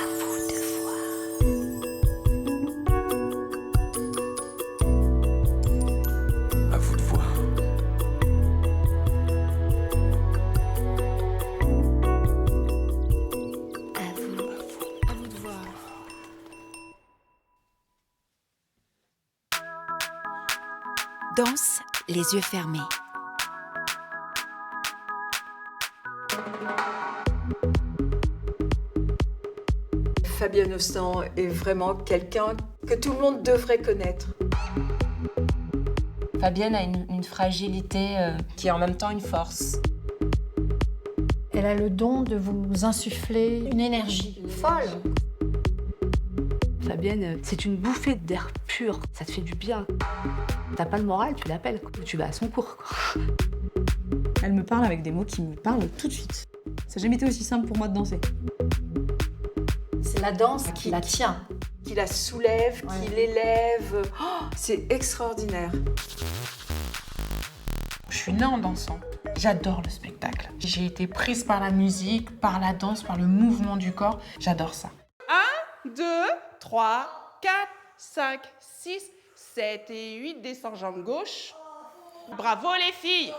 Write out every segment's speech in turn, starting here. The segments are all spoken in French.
vous de voir. À vous de voir. À vous de voir. Danse les yeux fermés. Fabienne Ostan est vraiment quelqu'un que tout le monde devrait connaître. Fabienne a une fragilité qui est en même temps une force. Elle a le don de vous insuffler une énergie folle. Fabienne, c'est une bouffée d'air pur, ça te fait du bien. T'as pas le moral, tu l'appelles, tu vas à son cours. Elle me parle avec des mots qui me parlent tout de suite. Ça n'a jamais été aussi simple pour moi de danser. C'est la danse qui la tient. Qui la soulève, qui l'élève. Oh, c'est extraordinaire. Je suis née en dansant. J'adore le spectacle. J'ai été prise par la musique, par la danse, par le mouvement du corps. J'adore ça. 1, 2, 3, 4, 5, 6, 7 et 8. Descends jambe gauche. Bravo les filles.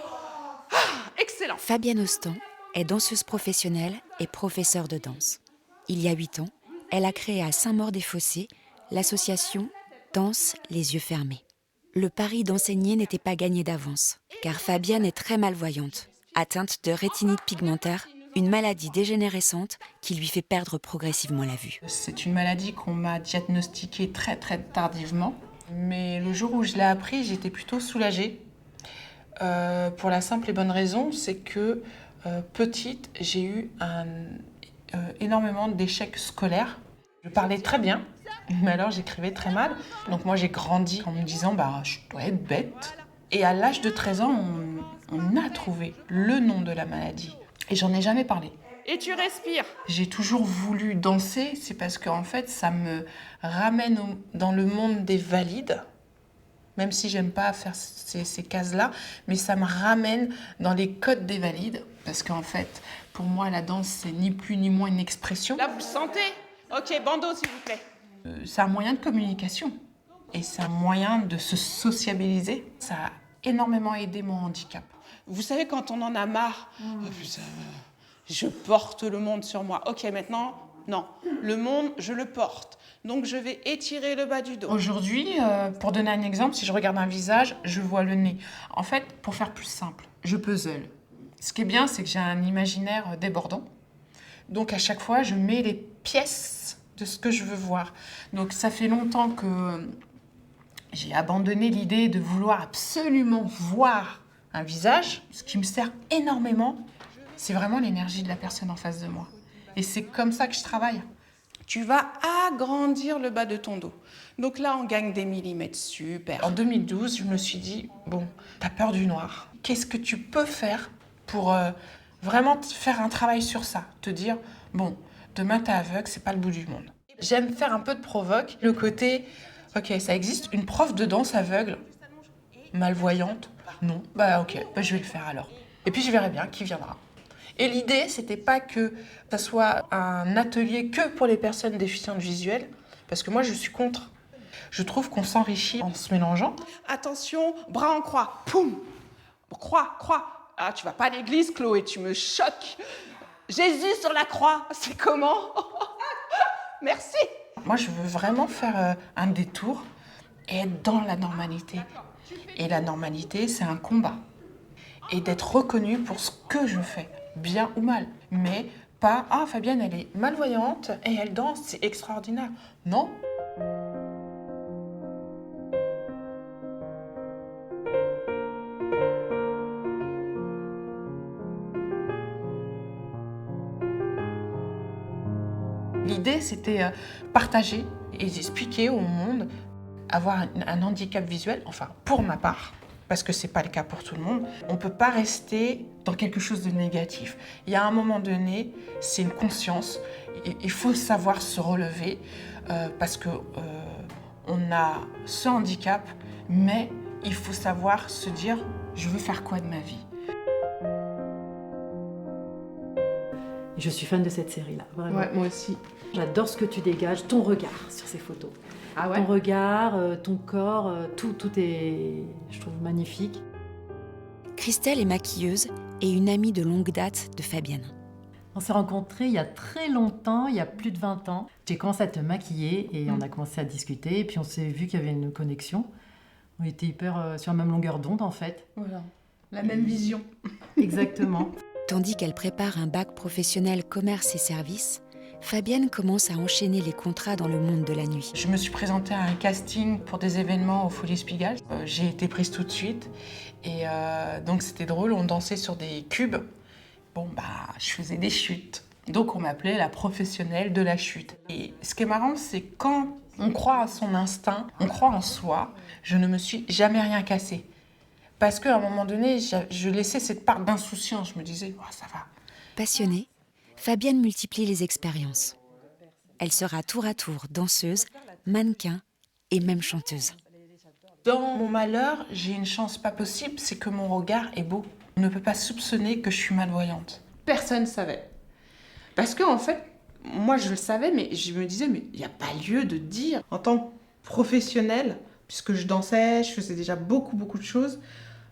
Excellent. Fabienne Ostan est danseuse professionnelle et professeure de danse. Il y a 8 ans, elle a créé à Saint-Maur-des-Fossés l'association Danse les yeux fermés. Le pari d'enseigner n'était pas gagné d'avance, car Fabienne est très malvoyante, atteinte de rétinite pigmentaire, une maladie dégénérescente qui lui fait perdre progressivement la vue. C'est une maladie qu'on m'a diagnostiquée très très tardivement. Mais le jour où je l'ai appris, j'étais plutôt soulagée. Pour la simple et bonne raison, c'est que petite, j'ai eu énormément d'échecs scolaires. Je parlais très bien, mais alors j'écrivais très mal. Donc moi j'ai grandi en me disant je dois être bête. Et à l'âge de 13 ans, on a trouvé le nom de la maladie. Et j'en ai jamais parlé. Et tu respires. J'ai toujours voulu danser, c'est parce qu'en fait ça me ramène dans le monde des valides. Même si j'aime pas faire ces cases-là, mais ça me ramène dans les codes des valides. Parce qu'en fait, pour moi, la danse, c'est ni plus ni moins une expression. Là, vous sentez? Ok, bandeau, s'il vous plaît. C'est un moyen de communication. Et c'est un moyen de se sociabiliser. Ça a énormément aidé mon handicap. Vous savez, quand on en a marre, oh, putain, je porte le monde sur moi. Ok, maintenant, non. Le monde, je le porte. Donc, je vais étirer le bas du dos. Aujourd'hui, pour donner un exemple, si je regarde un visage, je vois le nez. En fait, pour faire plus simple, je puzzle. Ce qui est bien, c'est que j'ai un imaginaire débordant. Donc, à chaque fois, je mets les pièces de ce que je veux voir. Donc, ça fait longtemps que j'ai abandonné l'idée de vouloir absolument voir un visage. Ce qui me sert énormément, c'est vraiment l'énergie de la personne en face de moi. Et c'est comme ça que je travaille. Tu vas agrandir le bas de ton dos. Donc là, on gagne des millimètres. Super. En 2012, je me suis dit, t'as peur du noir. Qu'est-ce que tu peux faire pour vraiment faire un travail sur ça? Te dire, demain t'es aveugle, c'est pas le bout du monde. J'aime faire un peu de provoque. Le côté, ok, ça existe, une prof de danse aveugle, malvoyante? Non. Je vais le faire alors. Et puis je verrai bien qui viendra. Et l'idée, c'était pas que ça soit un atelier que pour les personnes déficientes visuelles, parce que moi, je suis contre. Je trouve qu'on s'enrichit en se mélangeant. Attention, bras en croix. Poum. Croix, croix. Ah, tu vas pas à l'église, Chloé, tu me choques. Jésus sur la croix, c'est comment? Merci. Moi, je veux vraiment faire un détour et être dans la normalité. Et la normalité, c'est un combat. Et d'être reconnue pour ce que je fais, bien ou mal. Mais pas, Fabienne, elle est malvoyante et elle danse, c'est extraordinaire. Non. L'idée, c'était partager et expliquer au monde, avoir un handicap visuel, enfin, pour ma part, parce que c'est pas le cas pour tout le monde, on peut pas rester dans quelque chose de négatif. Il y a un moment donné, c'est une conscience, il faut savoir se relever, parce que on a ce handicap, mais il faut savoir se dire, je veux faire quoi de ma vie? Et je suis fan de cette série-là, vraiment. Ouais, moi aussi. J'adore ce que tu dégages, ton regard sur ces photos. Ah ouais? Ton regard, ton corps, tout est, je trouve, magnifique. Christelle est maquilleuse et une amie de longue date de Fabienne. On s'est rencontrés il y a très longtemps, il y a plus de 20 ans. J'ai commencé à te maquiller et on a commencé à discuter. Et puis on s'est vu qu'il y avait une connexion. On était hyper sur la même longueur d'onde en fait. Voilà, la même vision. Exactement. Tandis qu'elle prépare un bac professionnel commerce et services, Fabienne commence à enchaîner les contrats dans le monde de la nuit. Je me suis présentée à un casting pour des événements au Folies Pigalle. J'ai été prise tout de suite. Et donc c'était drôle, on dansait sur des cubes. Bon, je faisais des chutes. Donc on m'appelait la professionnelle de la chute. Et ce qui est marrant, c'est quand on croit à son instinct, on croit en soi, je ne me suis jamais rien cassé. Parce qu'à un moment donné, je laissais cette part d'insouciance. Je me disais, oh, ça va. Passionnée, Fabienne multiplie les expériences. Elle sera tour à tour danseuse, mannequin et même chanteuse. Dans mon malheur, j'ai une chance pas possible, c'est que mon regard est beau. On ne peut pas soupçonner que je suis malvoyante. Personne ne savait. Parce que en fait, moi je le savais, mais je me disais, mais il n'y a pas lieu de dire. En tant que professionnelle, puisque je dansais, je faisais déjà beaucoup de choses,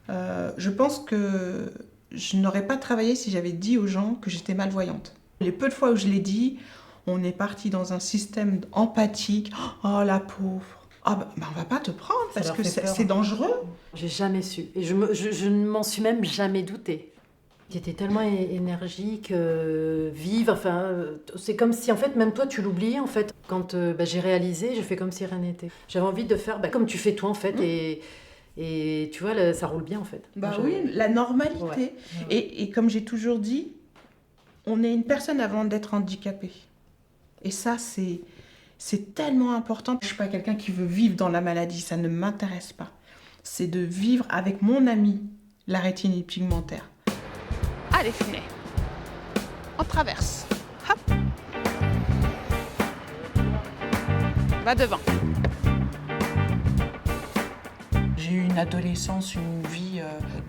je pense que je n'aurais pas travaillé si j'avais dit aux gens que j'étais malvoyante. Les peu de fois où je l'ai dit, on est parti dans un système empathique. Oh la pauvre. Ah on va pas te prendre parce que c'est dangereux. J'ai jamais su. Et je ne m'en suis même jamais doutée. Tu étais tellement énergique, vive, c'est comme si en fait même toi tu l'oubliais en fait. Quand j'ai réalisé, j'ai fait comme si rien n'était. J'avais envie de faire comme tu fais toi en fait et tu vois ça roule bien en fait. Oui, la normalité. Ouais. Et comme j'ai toujours dit, on est une personne avant d'être handicapé. Et ça c'est tellement important. Je suis pas quelqu'un qui veut vivre dans la maladie, ça ne m'intéresse pas. C'est de vivre avec mon ami la rétinite pigmentaire. Allez, Finet, on traverse. Hop. Va devant. J'ai eu une adolescence, une vie,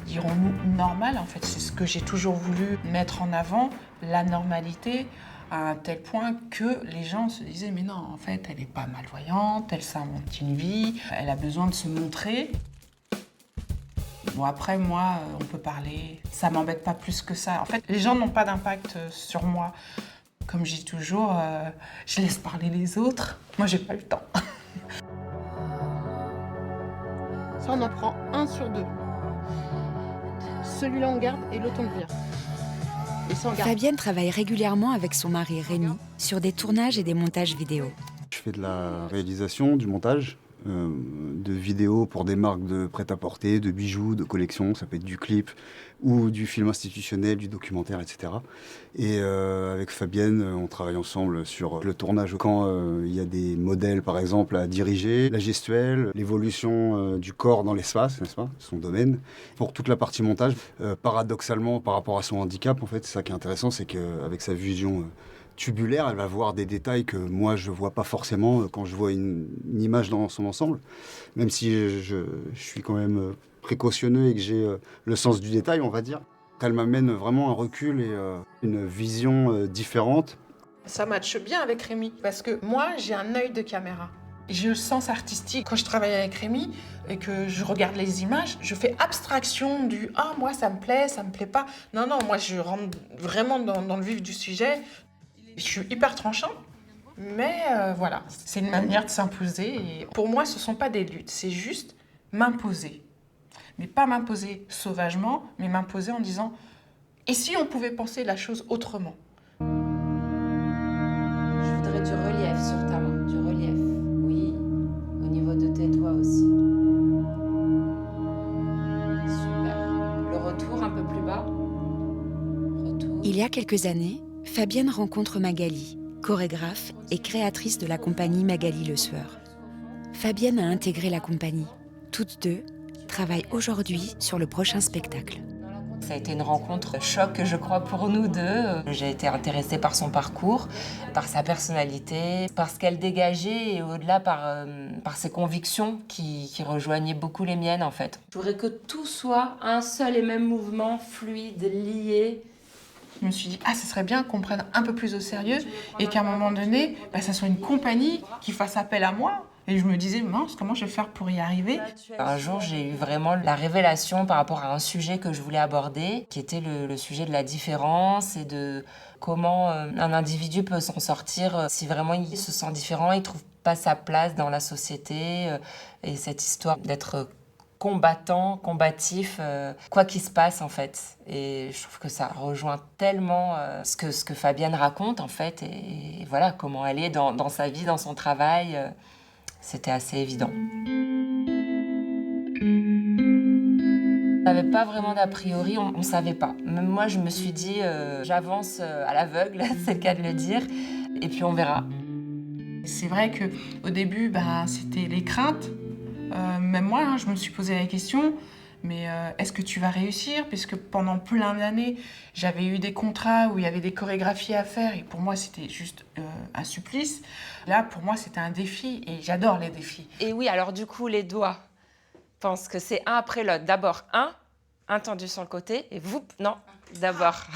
dirons-nous, normale. En fait, c'est ce que j'ai toujours voulu mettre en avant, la normalité, à un tel point que les gens se disaient « Mais non, en fait, elle n'est pas malvoyante, elle s'invente une vie, elle a besoin de se montrer. » Bon, après, moi, on peut parler, ça m'embête pas plus que ça. En fait, les gens n'ont pas d'impact sur moi. Comme je dis toujours, je laisse parler les autres. Moi, j'ai pas le temps. Ça, on en prend 1 sur 2. Celui-là, on garde et l'autre, on le vire. Et ça, on garde. Fabienne travaille régulièrement avec son mari Rémi sur des tournages et des montages vidéo. Je fais de la réalisation, du montage, de vidéos pour des marques de prêt-à-porter, de bijoux, de collections. Ça peut être du clip ou du film institutionnel, du documentaire, etc. Et avec Fabienne, on travaille ensemble sur le tournage. Quand il y a des modèles, par exemple, à diriger, la gestuelle, l'évolution du corps dans l'espace, n'est-ce pas, son domaine. Pour toute la partie montage, paradoxalement, par rapport à son handicap, en fait, c'est ça qui est intéressant, c'est qu'avec sa vision tubulaire, elle va voir des détails que moi je vois pas forcément quand je vois une image dans son ensemble, même si je suis quand même précautionneux et que j'ai le sens du détail, on va dire. Elle m'amène vraiment un recul et une vision différente. Ça matche bien avec Rémi, parce que moi j'ai un œil de caméra. J'ai le sens artistique. Quand je travaille avec Rémi et que je regarde les images, je fais abstraction du « Ah, moi ça me plaît pas ». Non, moi je rentre vraiment dans le vif du sujet. Je suis hyper tranchante, mais voilà, c'est une manière de s'imposer. Et pour moi, ce ne sont pas des luttes, c'est juste m'imposer. Mais pas m'imposer sauvagement, mais m'imposer en disant « Et si on pouvait penser la chose autrement ?» Je voudrais du relief sur ta main, du relief, oui, au niveau de tes doigts aussi. Super. Le retour un peu plus bas. Retour. Il y a quelques années, Fabienne rencontre Magali, chorégraphe et créatrice de la compagnie Magali Le Sueur. Fabienne a intégré la compagnie. Toutes deux travaillent aujourd'hui sur le prochain spectacle. Ça a été une rencontre choc, je crois, pour nous deux. J'ai été intéressée par son parcours, par sa personnalité, par ce qu'elle dégageait et au-delà par ses convictions qui rejoignaient beaucoup les miennes, en fait. Je voudrais que tout soit un seul et même mouvement, fluide, lié. Je me suis dit, ça serait bien qu'on prenne un peu plus au sérieux et qu'à un moment donné, ça soit une compagnie qui fasse appel à moi. Et je me disais, mince, comment je vais faire pour y arriver ? Un jour, j'ai eu vraiment la révélation par rapport à un sujet que je voulais aborder, qui était le sujet de la différence et de comment un individu peut s'en sortir si vraiment il se sent différent, il ne trouve pas sa place dans la société. Et cette histoire d'être combattant, combatif, quoi qu'il se passe en fait. Et je trouve que ça rejoint tellement ce que Fabienne raconte en fait, et voilà comment elle est dans sa vie, dans son travail. C'était assez évident. On n'avait pas vraiment d'a priori, on ne savait pas. Même moi, je me suis dit, j'avance à l'aveugle, c'est le cas de le dire, et puis on verra. C'est vrai qu'au début, c'était les craintes. Même moi, je me suis posé la question, mais est-ce que tu vas réussir ? Puisque pendant plein d'années, j'avais eu des contrats où il y avait des chorégraphies à faire, et pour moi, c'était juste un supplice. Là, pour moi, c'était un défi, et j'adore les défis. Et oui, alors du coup, les doigts, je pense que c'est un après l'autre. D'abord un tendu sur le côté, et vous, non, d'abord.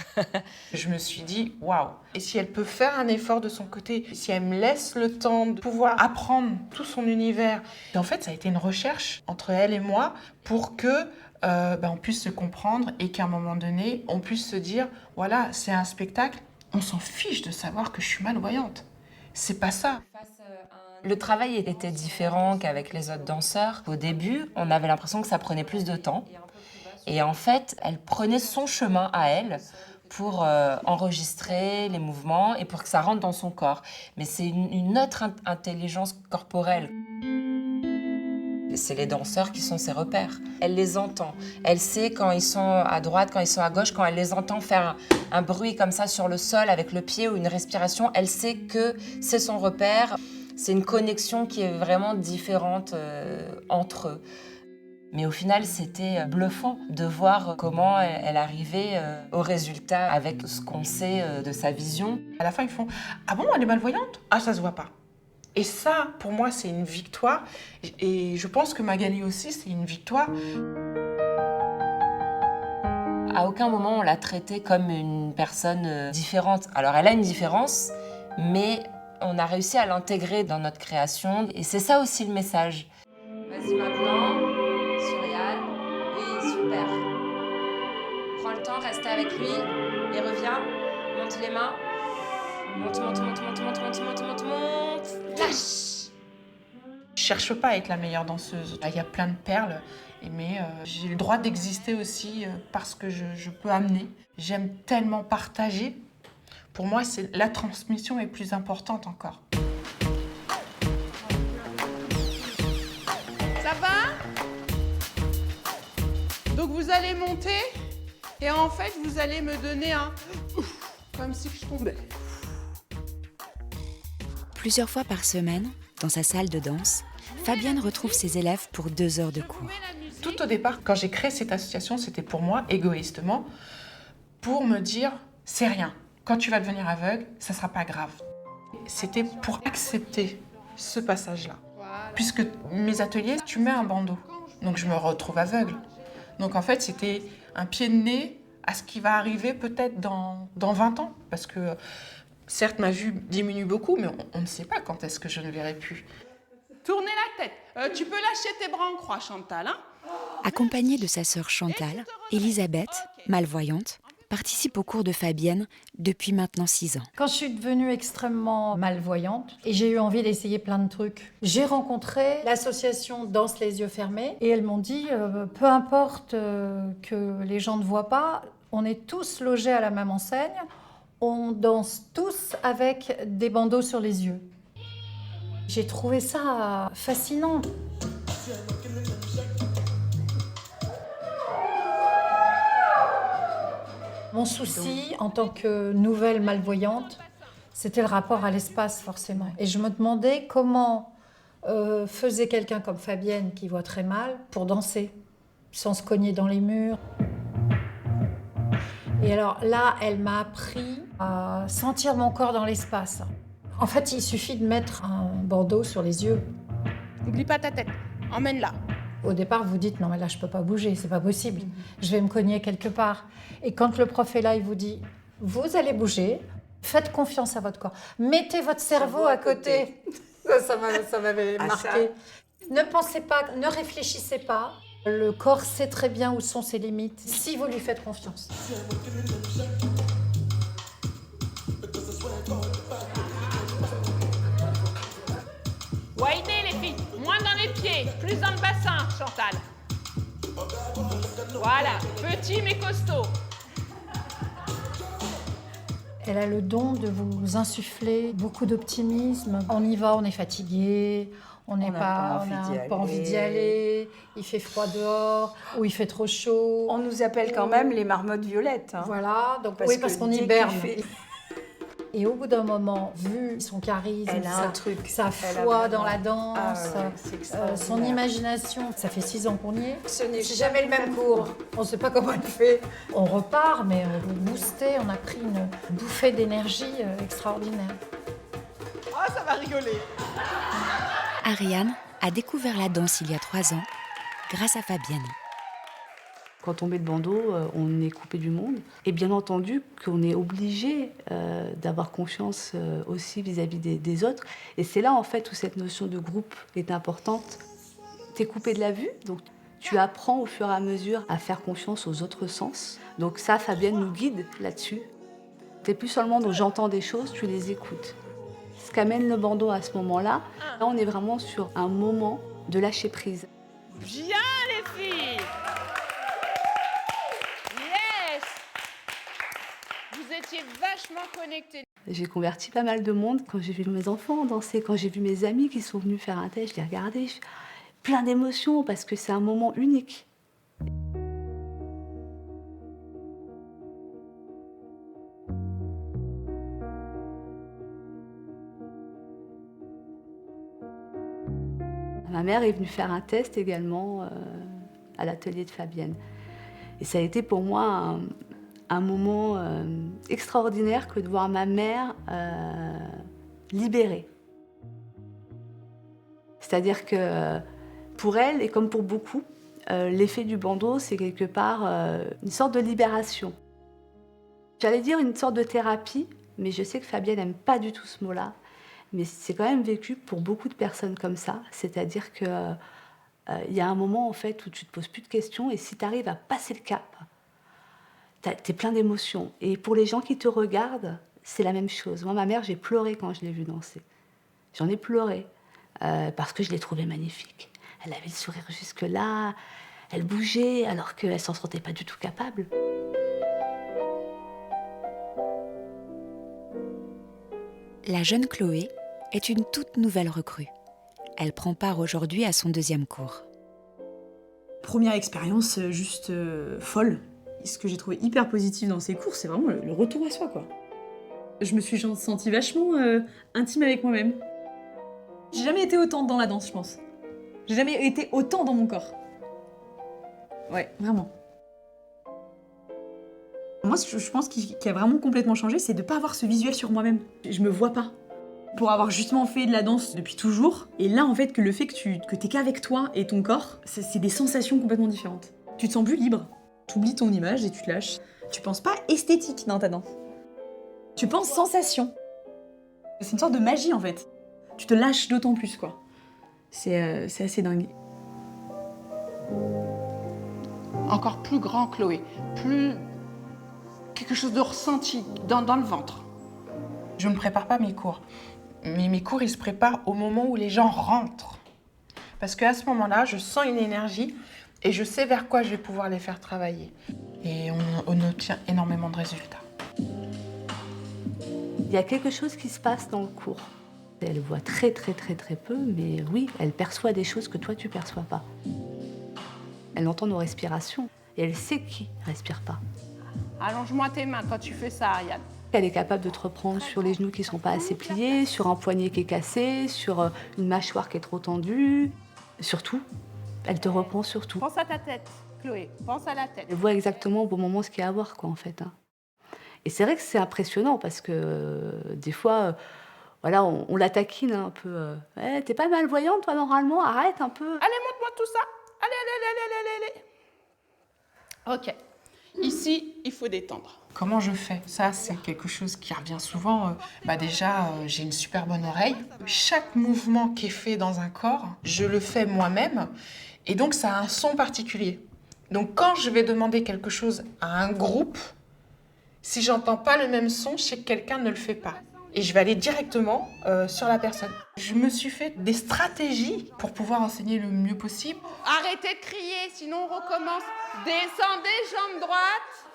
Je me suis dit, waouh. Et si elle peut faire un effort de son côté, si elle me laisse le temps de pouvoir apprendre tout son univers. Et en fait, ça a été une recherche entre elle et moi pour que on puisse se comprendre et qu'à un moment donné, on puisse se dire, voilà, c'est un spectacle, on s'en fiche de savoir que je suis malvoyante. C'est pas ça. Le travail était différent qu'avec les autres danseurs. Au début, on avait l'impression que ça prenait plus de temps. Et en fait, elle prenait son chemin à elle pour enregistrer les mouvements et pour que ça rentre dans son corps. Mais c'est une autre intelligence corporelle. C'est les danseurs qui sont ses repères. Elle les entend. Elle sait quand ils sont à droite, quand ils sont à gauche, quand elle les entend faire un bruit comme ça sur le sol avec le pied ou une respiration, elle sait que c'est son repère. C'est une connexion qui est vraiment différente entre eux. Mais au final, c'était bluffant de voir comment elle arrivait au résultat avec ce qu'on sait de sa vision. À la fin, ils font « Ah bon, elle est malvoyante ? Ah, ça se voit pas. » Et ça, pour moi, c'est une victoire. Et je pense que Magali aussi, c'est une victoire. À aucun moment, on l'a traitée comme une personne différente. Alors, elle a une différence, mais on a réussi à l'intégrer dans notre création. Et c'est ça aussi le message. Vas-y maintenant, Surial. Oui, super. Prends le temps, reste avec lui et reviens. Monte les mains. Monte. Lâche. Je cherche pas à être la meilleure danseuse. Il y a plein de perles, mais j'ai le droit d'exister aussi parce que je peux amener. J'aime tellement partager. Pour moi, la transmission est plus importante encore. Ça va ? Donc vous allez monter et en fait vous allez me donner un comme si je tombais. Plusieurs fois par semaine, dans sa salle de danse, Fabienne retrouve ses élèves pour 2 heures de cours. Tout au départ, quand j'ai créé cette association, c'était pour moi, égoïstement, pour me dire, c'est rien. Quand tu vas devenir aveugle, ça sera pas grave. C'était pour accepter ce passage-là. Puisque mes ateliers, tu mets un bandeau. Donc je me retrouve aveugle. Donc en fait, c'était un pied de nez à ce qui va arriver peut-être dans 20 ans. Parce que certes, ma vue diminue beaucoup, mais on ne sait pas quand est-ce que je ne verrai plus. Tournez la tête. Tu peux lâcher tes bras en croix, Chantal. Hein ? Accompagnée de sa sœur Chantal, Elisabeth, malvoyante, participe aux cours de Fabienne depuis maintenant 6 ans. Quand je suis devenue extrêmement malvoyante et j'ai eu envie d'essayer plein de trucs, j'ai rencontré l'association Danse les yeux fermés et elles m'ont dit peu importe que les gens ne voient pas, on est tous logés à la même enseigne, on danse tous avec des bandeaux sur les yeux. J'ai trouvé ça fascinant. Mon souci, en tant que nouvelle malvoyante, c'était le rapport à l'espace, forcément. Et je me demandais comment faisait quelqu'un comme Fabienne, qui voit très mal, pour danser, sans se cogner dans les murs. Et alors là, elle m'a appris à sentir mon corps dans l'espace. En fait, il suffit de mettre un bandeau sur les yeux. N'oublie pas ta tête. Emmène-la. Au départ, vous dites, non mais là, je peux pas bouger, c'est pas possible. Je vais me cogner quelque part. Et quand le prof est là, il vous dit, Vous allez bouger, faites confiance à votre corps. Mettez votre cerveau à côté. Ça m'avait marqué. Ne pensez pas, ne réfléchissez pas. Le corps sait très bien où sont ses limites si vous lui faites confiance. Widen les filles, moins dans les pieds, plus dans le bassin, Chantal. Voilà, petit mais costaud. Elle a le don de vous insuffler beaucoup d'optimisme. On y va, on est fatigué, on n'a pas envie d'y aller, il fait froid dehors ou il fait trop chaud. On nous appelle quand même les marmottes violettes. Hein. Voilà, donc Parce parce que qu'on dès hiberne. qu'il fait- Et au bout d'un moment, vu son charisme, Elle a un truc. sa Elle a foi vraiment- dans la danse, Ah ouais, c'est extraordinaire. son imagination, ça fait 6 ans qu'on y est. Ce n'est C'est jamais le même cours. On ne sait pas comment elle fait. On repart, mais on est boosté, on a pris une bouffée d'énergie extraordinaire. Ah, ça va rigoler. Ariane a découvert la danse il y a 3 ans grâce à Fabienne. Quand on met le bandeau, on est coupé du monde. Et bien entendu qu'on est obligé d'avoir confiance aussi vis-à-vis des autres. Et c'est là en fait où cette notion de groupe est importante. Tu es coupé de la vue, donc tu apprends au fur et à mesure à faire confiance aux autres sens. Donc ça, Fabienne nous guide là-dessus. Tu n'es plus seulement dans j'entends des choses, tu les écoutes. Ce qu'amène le bandeau à ce moment-là, là on est vraiment sur un moment de lâcher prise. Bien les filles. Yes. Vous étiez vachement connectés. J'ai converti pas mal de monde quand j'ai vu mes enfants danser, quand j'ai vu mes amis qui sont venus faire un test, je les regardais, plein d'émotions parce que c'est un moment unique. Ma mère est venue faire un test également à l'atelier de Fabienne. Et ça a été pour moi un moment extraordinaire que de voir ma mère libérée. C'est-à-dire que pour elle, et comme pour beaucoup, l'effet du bandeau, c'est quelque part une sorte de libération. J'allais dire une sorte de thérapie, mais je sais que Fabienne n'aime pas du tout ce mot-là. Mais c'est quand même vécu pour beaucoup de personnes comme ça. C'est-à-dire qu'il y a un moment en fait, où tu ne te poses plus de questions et si tu arrives à passer le cap, tu es plein d'émotions. Et pour les gens qui te regardent, c'est la même chose. Moi, ma mère, j'ai pleuré quand je l'ai vue danser. J'en ai pleuré parce que je l'ai trouvée magnifique. Elle avait le sourire jusque-là, elle bougeait alors qu'elle ne s'en sentait pas du tout capable. La jeune Chloé est une toute nouvelle recrue. Elle prend part aujourd'hui à son 2e cours. Première expérience juste folle. Ce que j'ai trouvé hyper positif dans ces cours, c'est vraiment le retour à soi, quoi. Je me suis sentie vachement intime avec moi-même. J'ai jamais été autant dans la danse, je pense. J'ai jamais été autant dans mon corps. Ouais, vraiment. Moi, je pense qu'il a vraiment complètement changé, c'est de ne pas avoir ce visuel sur moi-même. Je me vois pas. Pour avoir justement fait de la danse depuis toujours, et là, en fait, que le fait que t'es qu'avec toi et ton corps, c'est des sensations complètement différentes. Tu te sens plus libre. T'oublies ton image et tu te lâches. Tu penses pas esthétique dans ta danse. Tu penses sensation. C'est une sorte de magie, en fait. Tu te lâches d'autant plus, quoi. C'est assez dingue. Encore plus grand, Chloé. Plus quelque chose de ressenti dans le ventre. Je ne prépare pas mes cours. Mais mes cours, ils se préparent au moment où les gens rentrent. Parce qu'à ce moment-là, je sens une énergie et je sais vers quoi je vais pouvoir les faire travailler. Et on obtient énormément de résultats. Il y a quelque chose qui se passe dans le cours. Elle voit très très très très peu, mais oui, elle perçoit des choses que toi tu perçois pas. Elle entend nos respirations et elle sait qui respire pas. Allonge-moi tes mains quand tu fais ça, Ariane. Elle est capable de te reprendre sur les genoux qui sont pas assez pliés, sur un poignet qui est cassé, sur une mâchoire qui est trop tendue. Surtout, elle te reprend sur tout. Pense à ta tête, Chloé. Pense à la tête. Elle voit exactement au bon moment ce qu'il y a à voir, quoi, en fait. Hein. Et c'est vrai que c'est impressionnant parce que des fois, voilà, on la taquine un peu. Eh, t'es pas malvoyante, toi, normalement, arrête un peu. Allez, montre-moi tout ça. Allez. Ok. Ici, il faut détendre. Comment je fais? Ça, c'est quelque chose qui revient souvent. Déjà, j'ai une super bonne oreille. Chaque mouvement qui est fait dans un corps, je le fais moi-même. Et donc, ça a un son particulier. Donc, quand je vais demander quelque chose à un groupe, si j'entends pas le même son, je sais que quelqu'un ne le fait pas. Et je vais aller directement sur la personne. Je me suis fait des stratégies pour pouvoir enseigner le mieux possible. Arrêtez de crier, sinon on recommence. Descendez, jambe droite.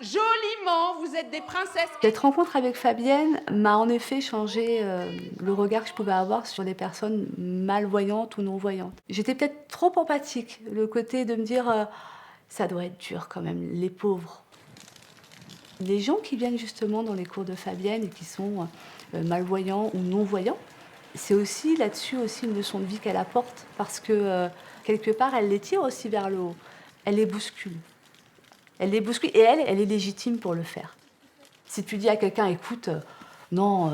Joliment, vous êtes des princesses. Cette rencontre avec Fabienne m'a en effet changé le regard que je pouvais avoir sur les personnes malvoyantes ou non-voyantes. J'étais peut-être trop empathique, le côté de me dire ça doit être dur quand même, les pauvres. Les gens qui viennent justement dans les cours de Fabienne et qui sont malvoyants ou non-voyants, c'est aussi là-dessus aussi une leçon de vie qu'elle apporte parce que quelque part elle les tire aussi vers le haut, elle les bouscule. Elle les bouscule et elle est légitime pour le faire. Si tu dis à quelqu'un, écoute, non,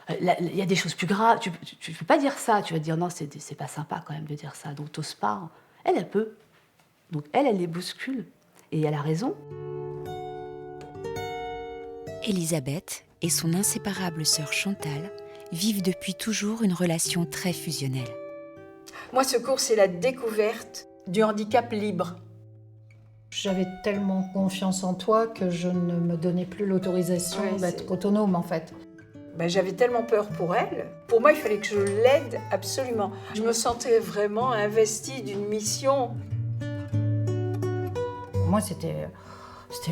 il y a des choses plus graves, tu ne peux pas dire ça. Tu vas dire, non, c'est pas sympa quand même de dire ça, donc t'oses pas. Elle peut. Donc elle les bouscule. Et elle a raison. Elisabeth et son inséparable sœur Chantal vivent depuis toujours une relation très fusionnelle. Moi, ce cours, c'est la découverte du handicap libre. J'avais tellement confiance en toi que je ne me donnais plus l'autorisation d'être autonome, en fait. J'avais tellement peur pour elle. Pour moi, il fallait que je l'aide absolument. Je me sentais vraiment investie d'une mission. Moi, c'était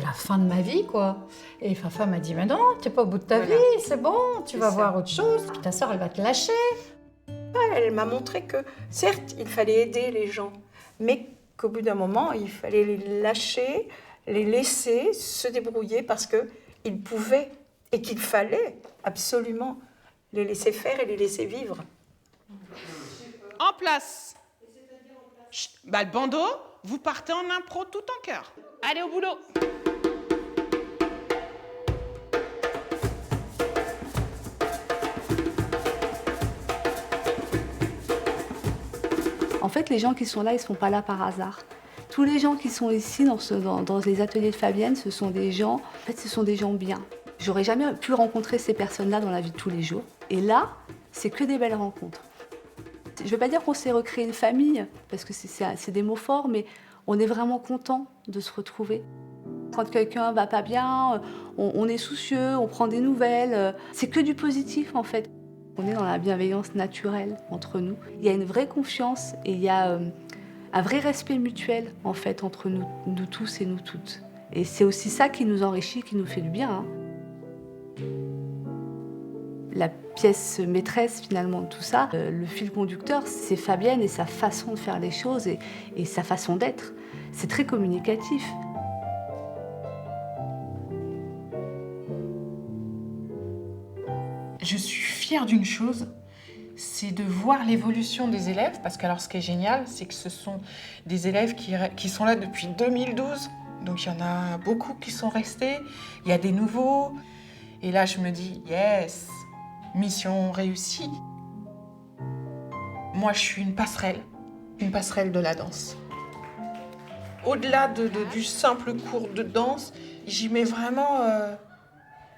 la fin de ma vie, quoi. Et Fafa m'a dit, mais non, t'es pas au bout de ta vie, c'est bon, tu vas voir autre chose. Puis ta sœur, elle va te lâcher. Elle m'a montré que, certes, il fallait aider les gens, mais qu'au bout d'un moment, il fallait les lâcher, les laisser se débrouiller parce qu'ils pouvaient et qu'il fallait absolument les laisser faire et les laisser vivre. En place. Le bandeau, vous partez en impro tout en cœur. Allez au boulot. En fait, les gens qui sont là, ils ne sont pas là par hasard. Tous les gens qui sont ici dans les ateliers de Fabienne, ce sont des gens, ce sont des gens bien. J'aurais jamais pu rencontrer ces personnes-là dans la vie de tous les jours. Et là, c'est que des belles rencontres. Je ne veux pas dire qu'on s'est recréé une famille, parce que c'est des mots forts, mais on est vraiment content de se retrouver. Quand quelqu'un va pas bien, on est soucieux, on prend des nouvelles. C'est que du positif, en fait. On est dans la bienveillance naturelle entre nous. Il y a une vraie confiance et il y a un vrai respect mutuel, en fait, entre nous tous et nous toutes. Et c'est aussi ça qui nous enrichit, qui nous fait du bien. Hein. La pièce maîtresse, finalement, de tout ça, le fil conducteur, c'est Fabienne et sa façon de faire les choses et sa façon d'être. C'est très communicatif. Je suis fière d'une chose, c'est de voir l'évolution des élèves, parce que alors ce qui est génial, c'est que ce sont des élèves qui sont là depuis 2012, donc il y en a beaucoup qui sont restés, il y a des nouveaux, et là je me dis, yes, mission réussie. Moi je suis une passerelle de la danse. Au-delà du simple cours de danse, j'y mets vraiment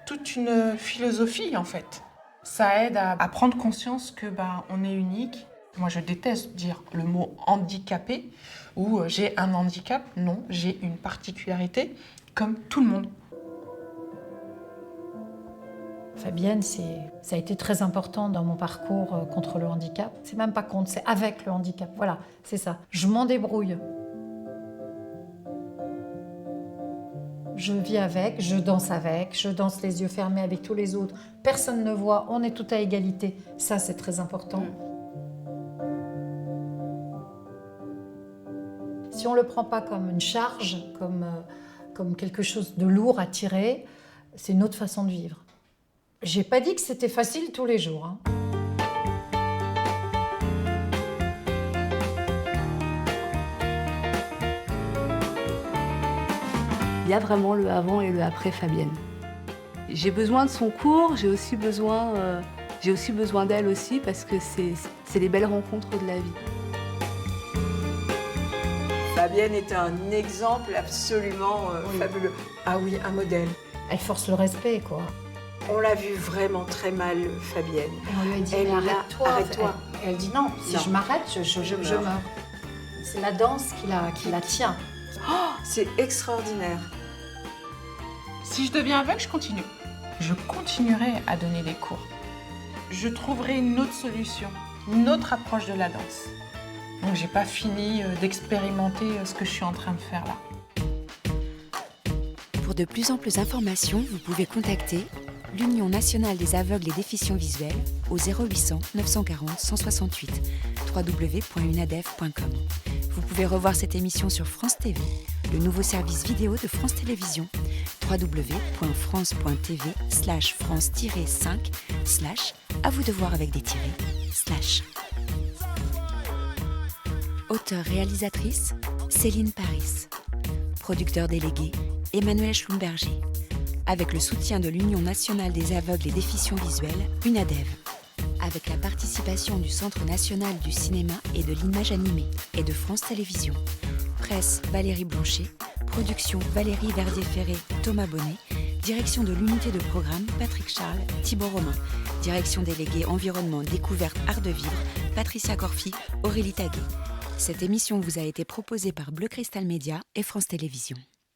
toute une philosophie en fait. Ça aide à prendre conscience que on est unique. Moi, je déteste dire le mot handicapé ou j'ai un handicap. Non, j'ai une particularité comme tout le monde. Fabienne, ça a été très important dans mon parcours contre le handicap. C'est même pas contre, c'est avec le handicap. Voilà, c'est ça. Je m'en débrouille. Je vis avec, je danse les yeux fermés avec tous les autres. Personne ne voit, on est tout à égalité. Ça, c'est très important. Si on ne le prend pas comme une charge, comme quelque chose de lourd à tirer, c'est une autre façon de vivre. J'ai pas dit que c'était facile tous les jours. Hein. Il y a vraiment le avant et le après Fabienne. J'ai besoin de son cours, j'ai aussi besoin d'elle aussi parce que c'est les belles rencontres de la vie. Fabienne était un exemple absolument fabuleux. Ah oui, un modèle. Elle force le respect, quoi. On l'a vu vraiment très mal, Fabienne. Et on lui a dit, Elle mais l'a- arrête-toi. arrête-toi. Elle dit non, si Non. je m'arrête, je meurs. C'est la danse qui la tient. Oh, c'est extraordinaire. Si je deviens aveugle, je continue. Je continuerai à donner des cours. Je trouverai une autre solution, une autre approche de la danse. Donc j'ai pas fini d'expérimenter ce que je suis en train de faire là. Pour de plus amples informations, vous pouvez contacter l'Union nationale des aveugles et déficients visuels au 0800 940 168 www.unadef.com. Vous pouvez revoir cette émission sur France TV, le nouveau service vidéo de France Télévisions, www.france.tv/france-5/ à vous de voir avec des tirets /. Auteure-réalisatrice, Céline Paris. Producteur délégué, Emmanuel Schlumberger. Avec le soutien de l'Union nationale des aveugles et déficients visuels, UNADEV. Avec la participation du Centre national du cinéma et de l'image animée et de France Télévisions. Presse Valérie Blanchet. Production Valérie Verdier-Ferré, Thomas Bonnet. Direction de l'unité de programme Patrick Charles, Thibaut Romain. Direction déléguée Environnement, Découverte, Art de Vivre, Patricia Corfi, Aurélie Taguet. Cette émission vous a été proposée par Bleu Cristal Média et France Télévisions.